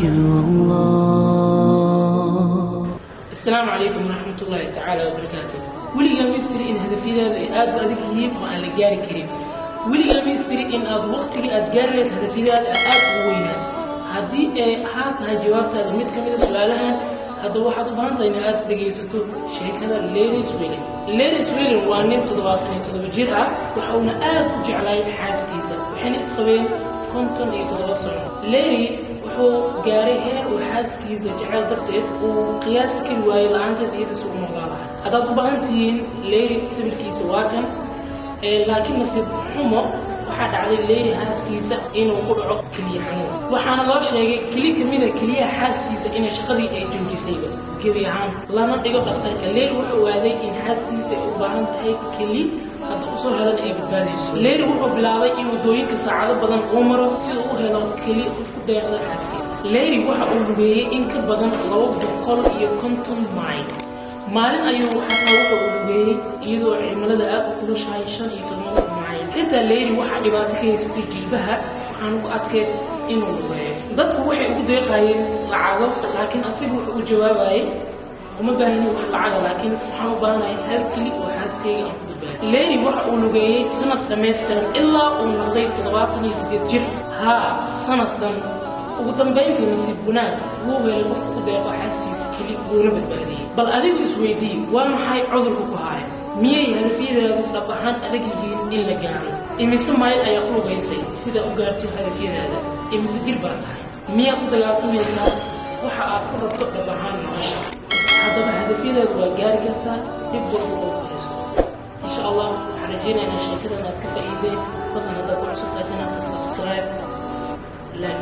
الله. السلام عليكم ورحمة الله تعالى وبركاته. ولي قام يستري إن هدفي هذا آد وأديك هيب وأنا لجاري كريم. ولي قام يستري إن آد وقتي آد جاري هدفي هذا آد وينات. هذه هاتها جواب هذا ميت كمية سؤالها هذا واحد وبنت إن آد بيجيسته شيء هذا ليريس ويلين. ليريس ويلين وانين تضبطني تضبجيرها وحاولنا آد وجعلي حاس كيسة وحين إسقبين كنتم يتواصلون. ليري وحو جاري هير وحاس كيسة جعل درتين وقياس كل وايد الآن تدير سوق مغالها. هذا طبعاً تين ليري سبل كيسة واكن لكن نصيب حمو waxaa dhacday leeri xaaskiisa inuu ku dhaco kaliya xanuun waxaana loo sheegay kaliya kamida kaliya xaaskiisa in shaqadii ay joojisay gabi ahaan lana dhigo dhakhtarka leeri wuxuu waaday in xaaskiisa ay u baahan tahay kaliya hadda u soo helan ay badbaadayso leeri wuxuu bilaabay in wadooyinka saacado badan uu maro si uu u helo kaliya qof ku deeqda xaaskiisa leeri waxa uu lugeeyay in ka badan 250 mayl maalin ayuu waxa uu lugeeyay iyadoo cimilada aad u kulushahay 15 inta leeri waxa dhibaato ka haystay jilbaha waxaan ku adkeed inuu lugeeyo dadku waxay ugu deeqayeen lacago laakiin asigu wuxuu u jawaabayay uma baahni wax lacag laakiin waxaan u baahanahay hal kali oo xaaskeyga aan ku badbaadiyo leeri waxa uu lugeeyay sanad dhameystiran ilaa uu noqday 78 jir sanadan ugu dambeyntii nasiib wanaag wuu helay qof ku deeqo xaaskiisa kali uuna badbaadiyay bal adigu isweydii waa maxay cudurku ku haray miyay hadafyadaadu dhab ahaan adag yihiin in la gaaro imise mayl ayaa u lugaysay sida u gaarto hadafyadaada imise jir baa tahay miyaad u dagaaltamaysaa waxa aad ku rabto dhab ahaan nolosha haddaba hadafyadaadu waa gaari kartaa dhib walba oo ku haysto insha allah waxaan rajaynaynaa sheekadan aad ka faa'iideen fadlan haddaad ku cusubtahay inaad ka subscribe like